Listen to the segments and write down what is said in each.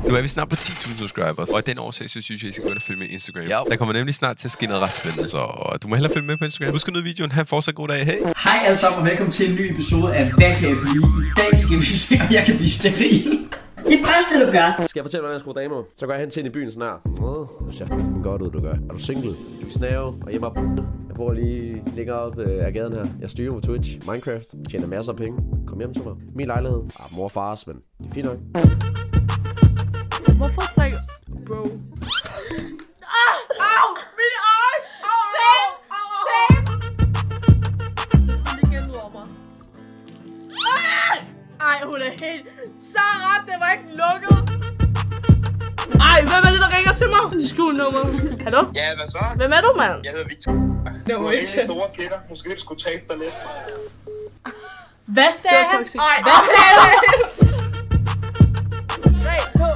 Nu er vi snart på 10.000 subscribers, og af den årsag, så synes jeg, I skal gå ind og følge med Instagram. Ja. Der kommer nemlig snart til at ske noget ret spændende, så du må hellere følge med på Instagram. Husk at nyde videoen. Ha' en fortsat god dag. Hej! Hej alle sammen, og velkommen til en ny episode af Hvad kan jeg blive? I dag skal vi se, om jeg kan blive steril. Det første du gør. Skal jeg fortælle, hvordan jeg skruer damer? Så går jeg hen til en i byen sådan her. Du ser godt ud, du gør. Er du single? Skal vi snave og hjemme op? Jeg bor lige længere op af gaden her. Jeg styrer på Twitch. Minecraft. Tjener masser af penge. Kom hjem til mig. Min lejlighed. Mor og fars, men det er fint nok. Hvorfor trækker... Bro. Au! Mit øje! Sam! Sam! Det skal lige gennem over mig. Ej, hun er helt... Sarah, det var ikke lukket! Ej, hvem er det, der ringer til mig? Skuldnummer. Hallo? Ja, hvad så? Hvem er du, mand? Jeg hedder Victor. Det var ikke en store pjetter. Måske du skulle tabe dig lidt. Hvad sagde han? Ej, hvad sagde du? 3, 2, 1.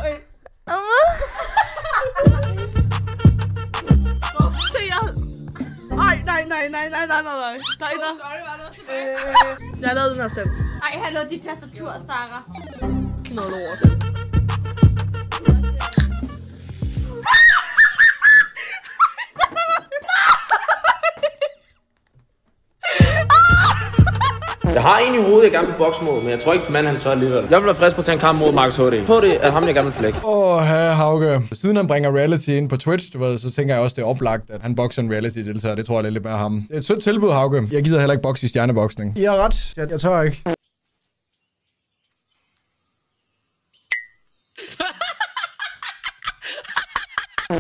Se, jeg... Ej, nej. Der er en der. Sorry, var der tilbage? Jeg har lavet den her selv. Ej, hallo, dit tastatur, Sarah. Knald lort. Jeg har en i hovedet, jeg gerne vil bokse mod, men jeg tror ikke, manden han tør alligevel. Jeg vil være frisk på at tage en kamp mod Marcus HD. HD er ham, jeg gerne vil flække. Hauke. Siden han bringer reality ind på Twitch, du ved, så tænker jeg også, det er oplagt, at han bokser en reality-deltager. Det tror jeg, det er lidt mere ham. Det er et sødt tilbud, Hauke. Jeg gider heller ikke bokse i stjerneboksning. I har ret. Jeg tør ikke.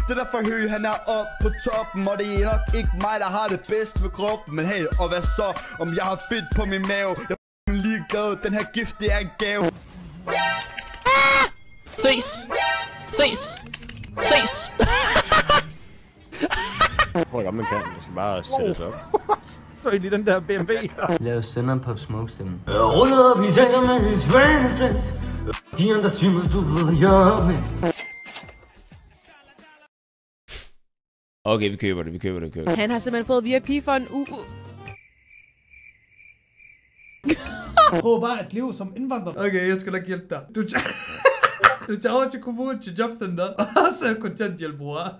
Det der for Høgh, han er op på toppen, og det er nok ikke mig, der har det bedst med kroppen. Men hey, og hvad så, om jeg har fedt på min mave? Jeg er ligeglad, den her gift, det er en gave. Ses! Prøv at gøre, man kan. Jeg skal bare sætte sig op. Så I lige den der BMW. Lad os sende en Pop Smoke stemme. Jeg ruller op i tænker med en svaneflæs. De andre synes, du ved, jeg er mest. Okay, vi køber det. Han har simpelthen fået VIP for en uge. Prøv bare et liv som indvandrer. Okay, jeg skal nok hjælpe dig. Du tager over til kommunen til jobcenter, og så kontanthjælpbrugere.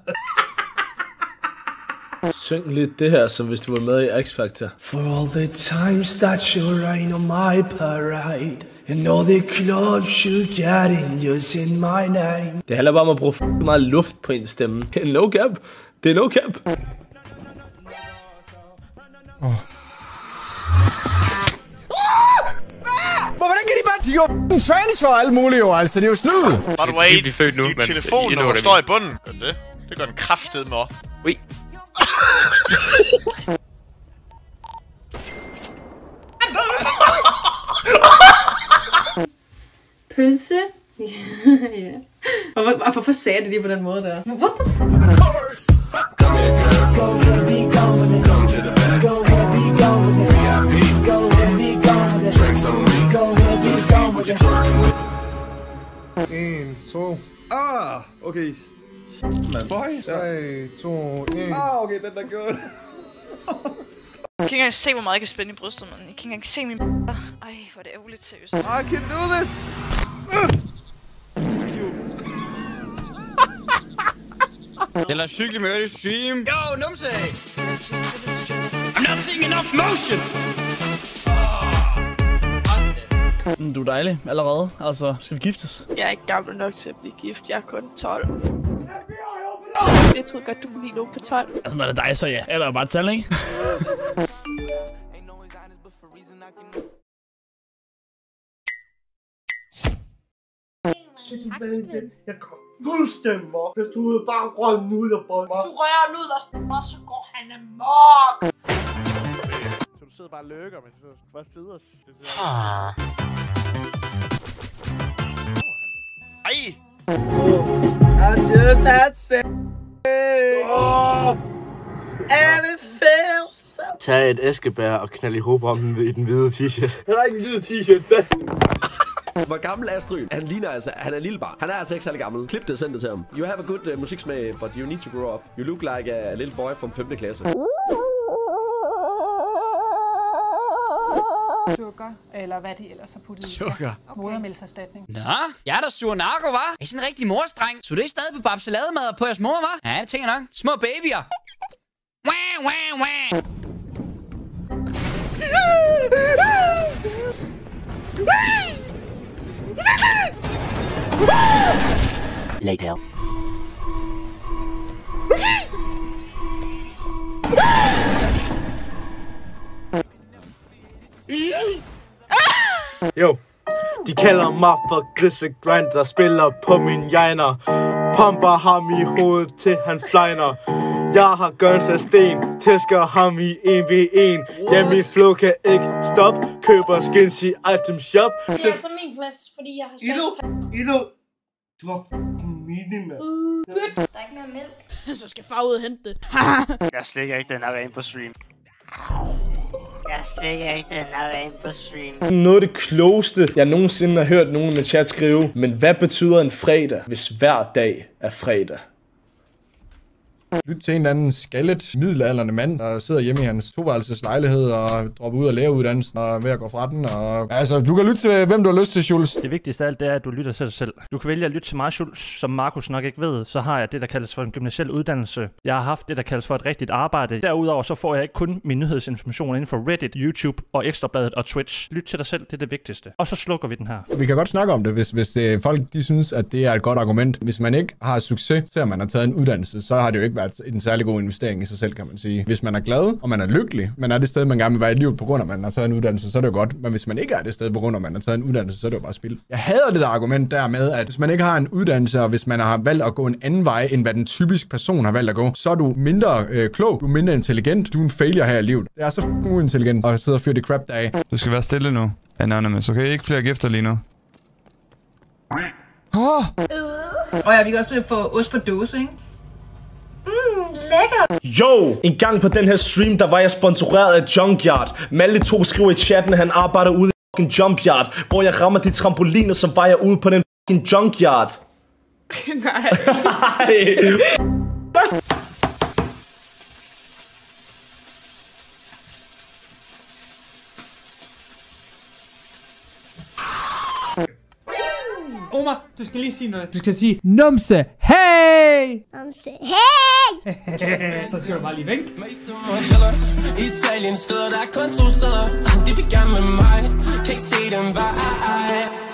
Syng lidt det her, som hvis du var med i X-Factor. For all the times that you rain on my parade, and all the clubs you get in, just in my name. Det handler bare om at bruge meget luft på en stemme. Det er no cap. Det er no cap. Hvordan kan de bare... De går transfer og alt muligt jo, altså. Det er jo snyd. By the way, din telefonnummer står i bunden. Gør det? Det gør den kraftedeme også. Ui. Pølse? Ja. Og hvorfor sagde det lige på den måde der? What the f***? Okay. Boy. 3, 2, 1. Okay, den er god. Jeg kan ikke engang se, hvor meget jeg kan spænde i brystet, men jeg kan ikke engang se min... Ej, hvor er det ærgerligt seriøst. I can do this. Eller cykle med early stream. Yo, numse! I'm not seeing enough motion! Du er dejlig allerede. Altså, skal vi giftes? Jeg er ikke gammel nok til at blive gift. Jeg er kun 12. Jeg troede godt, du kunne lide nogen på 12. Altså, når det er dig, så ja. Eller bare et tal, ikke? Jeg går fuldstændig mok. Hvis du vil bare røre nuder på mig. Hvis du rører nuder, så går han amok. Så du sidder bare og løkker, men så bare sidder og... Ej! I just had sex. And it feels so... Tag et æskebær og knald i hovedbrommen i den hvide t-shirt. Han har ikke en hvid t-shirt, hvad? Hvor gammel er Stryg? Han ligner altså, han er lille bar. Han er altså ikke særlig gammel. Klip det, send det til ham. You have a good musiksmag, but you need to grow up. You look like a little boy from 5. klasse. Du har godt sukker, eller hvad de ellers har puttet i. Sukker? Okay. Modermælserstatning. Nå, jeg er da sur narko, hva'? Er I sådan en rigtig morstreng? Så det er stadig på babsalademad på jeres mor, hva'? Ja, det tænker jeg nok. Små babyer. Wah, wah, wah. Later. Jo, de kalder mig for grisegrind, der spiller på min jiner. Pumper ham i hovedet til han flyner. Jeg har guns af sten, tæsker ham i 1v1. Ja, min flow kan ikke stoppe, køber skins i item shop. Det er altså min plads, fordi jeg har størst Ilo, du har f***ing mand. Good. Der er ikke mere mælk. Så skal far ud og hente det. Jeg slikker ikke den her ren på stream. Jeg slikker ikke den her ren på stream. Noget af det klogeste, jeg nogensinde har hørt nogen med chat skrive. Men hvad betyder en fredag, hvis hver dag er fredag? Lyt til en eller anden skaldet, middelaldrende mand, der sidder hjemme i hans toværelseslejlighed og dropper ud af læreruddannelsen og er ved at gå fra den. Og... Altså, du kan lytte til, hvem du har lyst til, Schulz. Det vigtigste af alt, det er, at du lytter til dig selv. Du kan vælge at lytte til mig, Schulz. Som Markus nok ikke ved, så har jeg det, der kaldes for en gymnasiel uddannelse. Jeg har haft det, der kaldes for et rigtigt arbejde. Derudover så får jeg ikke kun min nyhedsinformation inden for Reddit, YouTube og Ekstrabladet og Twitch. Lyt til dig selv, det er det vigtigste. Og så slukker vi den her. Vi kan godt snakke om det, hvis det, folk de synes, at det er et godt argument. Hvis man ikke har succes, selvom man har taget en uddannelse, så har det jo ikke været en særlig god investering i sig selv, kan man sige. Hvis man er glad, og man er lykkelig, man er det sted, man gerne vil være i livet på grund af, at man har taget en uddannelse, så er det jo godt. Men hvis man ikke er det sted på grund af, at man har taget en uddannelse, så er det jo bare spild. Jeg hader det der argument der med, at hvis man ikke har en uddannelse, og hvis man har valgt at gå en anden vej, end hvad den typiske person har valgt at gå, så er du mindre klog, du er mindre intelligent, du er en failure her i livet. Det er så uintelligent at sidde og fyre det crap der af. Du skal være stille nu, Anonymous, okay? Ikke flere gifter lige nu. Og ja, vi kan også få ost på dåse, ikke? Lækker! Jo! En gang på den her stream, der var jeg sponsoreret af Junkyard. Malle 2 skriver i chatten, at han arbejder ude i fucking Junkyard, hvor jeg rammer de trampoliner, som var jeg ude på den fucking Junkyard. Nej. Omar, du skal lige sige noget. Du skal sige, numse, hey! Numse, hey! Så skal du bare lige væk. Italien steder, der er kun 2 steder. De vil gerne med mig, kan ikke se dem vej.